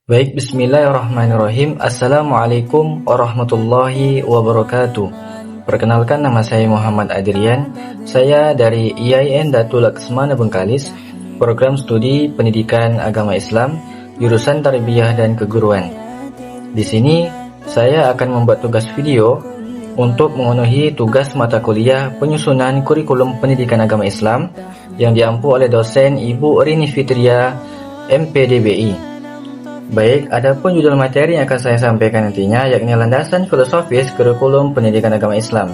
Baik, bismillahirrahmanirrahim. Assalamualaikum warahmatullahi wabarakatuh. Perkenalkan, nama saya Muhammad Adrian. Saya dari IAIN Datul Laksmana Bengkalis, program studi pendidikan agama Islam, jurusan Tarbiyah dan Keguruan. Di sini saya akan membuat tugas video untuk memenuhi tugas mata kuliah penyusunan kurikulum pendidikan agama Islam yang diampu oleh dosen Ibu Rini Fitria, MPDBI. Baik, adapun judul materi yang akan saya sampaikan nantinya yakni landasan filosofis kurikulum pendidikan agama Islam.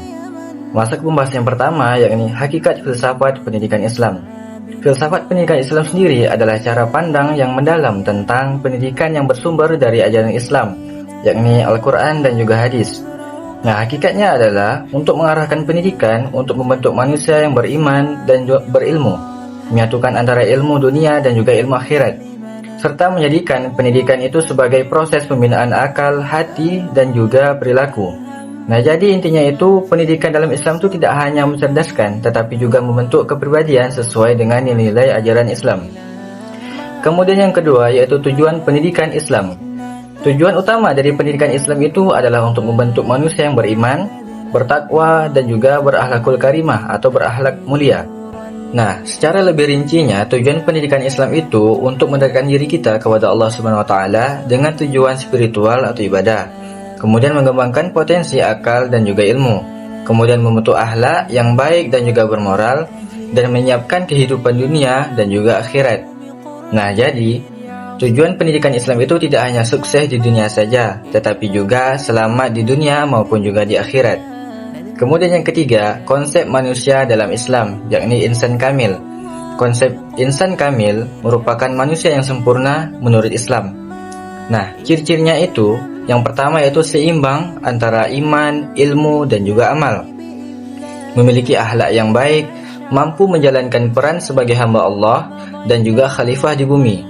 Masuk pembahasan yang pertama yakni hakikat filsafat pendidikan Islam. Filsafat pendidikan Islam sendiri adalah cara pandang yang mendalam tentang pendidikan yang bersumber dari ajaran Islam, yakni Al-Quran dan juga hadis. Nah, hakikatnya adalah untuk mengarahkan pendidikan untuk membentuk manusia yang beriman dan berilmu, menyatukan antara ilmu dunia dan juga ilmu akhirat, serta menjadikan pendidikan itu sebagai proses pembinaan akal, hati, dan juga perilaku. Nah, jadi intinya itu pendidikan dalam Islam itu tidak hanya mencerdaskan, tetapi juga membentuk kepribadian sesuai dengan nilai-nilai ajaran Islam. Kemudian yang kedua yaitu tujuan pendidikan Islam. Tujuan utama dari pendidikan Islam itu adalah untuk membentuk manusia yang beriman, bertakwa, dan juga berakhlakul karimah atau berakhlak mulia. Nah, secara lebih rincinya, tujuan pendidikan Islam itu untuk mendekatkan diri kita kepada Allah Subhanahu wa taala dengan tujuan spiritual atau ibadah. Kemudian mengembangkan potensi akal dan juga ilmu. Kemudian membentuk akhlak yang baik dan juga bermoral dan menyiapkan kehidupan dunia dan juga akhirat. Nah, jadi tujuan pendidikan Islam itu tidak hanya sukses di dunia saja, tetapi juga selamat di dunia maupun juga di akhirat. Kemudian yang ketiga, konsep manusia dalam Islam, yakni insan kamil. Konsep insan kamil merupakan manusia yang sempurna menurut Islam. Nah, ciri-cirinya itu, yang pertama yaitu seimbang antara iman, ilmu, dan juga amal. Memiliki akhlak yang baik, mampu menjalankan peran sebagai hamba Allah, dan juga khalifah di bumi.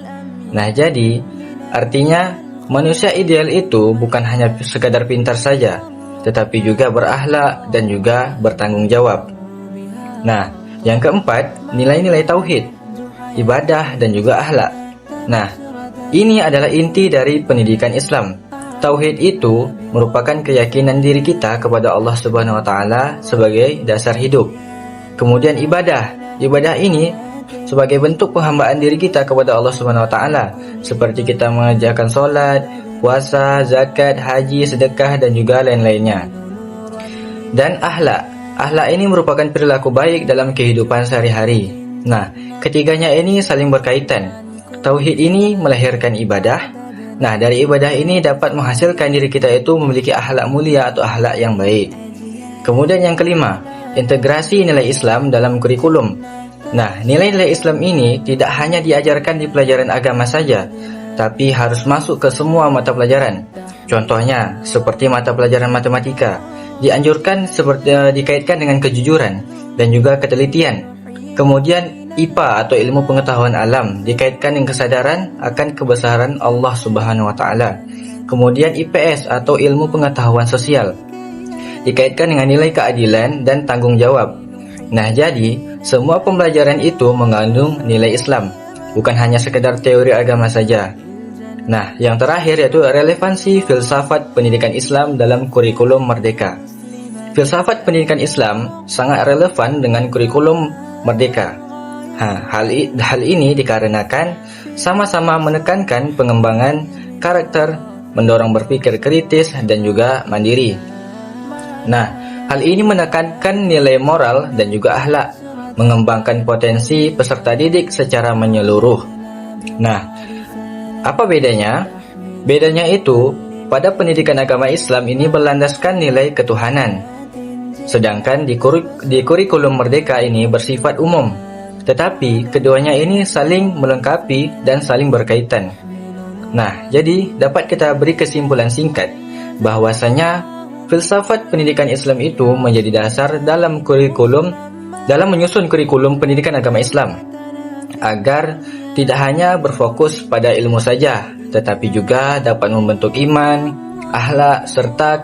Nah, jadi, artinya manusia ideal itu bukan hanya sekadar pintar saja, tetapi juga berakhlak dan juga bertanggung jawab. Nah, yang keempat, nilai-nilai tauhid, ibadah dan juga akhlak. Nah, ini adalah inti dari pendidikan Islam. Tauhid itu merupakan keyakinan diri kita kepada Allah Subhanahu wa taala sebagai dasar hidup. Kemudian ibadah ini sebagai bentuk penghambaan diri kita kepada Allah Subhanahu wa taala, seperti kita mengerjakan salat, puasa, zakat, haji, sedekah, dan juga lain-lainnya. Dan akhlak ini merupakan perilaku baik dalam kehidupan sehari-hari. Nah, ketiganya ini saling berkaitan. Tauhid ini melahirkan ibadah. Nah, dari ibadah ini dapat menghasilkan diri kita itu memiliki akhlak mulia atau akhlak yang baik. Kemudian yang kelima, integrasi nilai Islam dalam kurikulum. Nah, nilai-nilai Islam ini tidak hanya diajarkan di pelajaran agama saja, tapi harus masuk ke semua mata pelajaran. Contohnya, seperti mata pelajaran matematika, dianjurkan dikaitkan dengan kejujuran dan juga ketelitian. Kemudian IPA atau ilmu pengetahuan alam dikaitkan dengan kesadaran akan kebesaran Allah Subhanahu wa taala. Kemudian IPS atau ilmu pengetahuan sosial dikaitkan dengan nilai keadilan dan tanggung jawab. Nah, jadi semua pembelajaran itu mengandung nilai Islam, bukan hanya sekedar teori agama saja. Nah, yang terakhir yaitu relevansi filsafat pendidikan Islam dalam kurikulum merdeka. Filsafat pendidikan Islam sangat relevan dengan kurikulum merdeka. Hal ini dikarenakan sama-sama menekankan pengembangan karakter, mendorong berpikir kritis dan juga mandiri. Nah, hal ini menekankan nilai moral dan juga akhlak, mengembangkan potensi peserta didik secara menyeluruh. Nah, apa bedanya? Bedanya itu, pada pendidikan agama Islam ini berlandaskan nilai ketuhanan. Sedangkan di kurikulum merdeka ini bersifat umum. Tetapi keduanya ini saling melengkapi dan saling berkaitan. Nah, jadi dapat kita beri kesimpulan singkat bahwasanya filsafat pendidikan Islam itu menjadi dasar dalam menyusun kurikulum pendidikan agama Islam, agar tidak hanya berfokus pada ilmu saja, tetapi juga dapat membentuk iman, akhlak, serta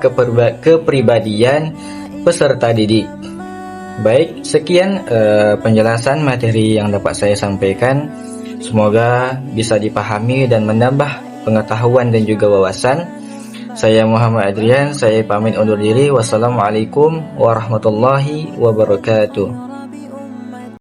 kepribadian peserta didik. Baik, sekian penjelasan materi yang dapat saya sampaikan. Semoga bisa dipahami dan menambah pengetahuan dan juga wawasan. Saya Muhammad Adrian, saya pamit undur diri. Wassalamualaikum warahmatullahi wabarakatuh.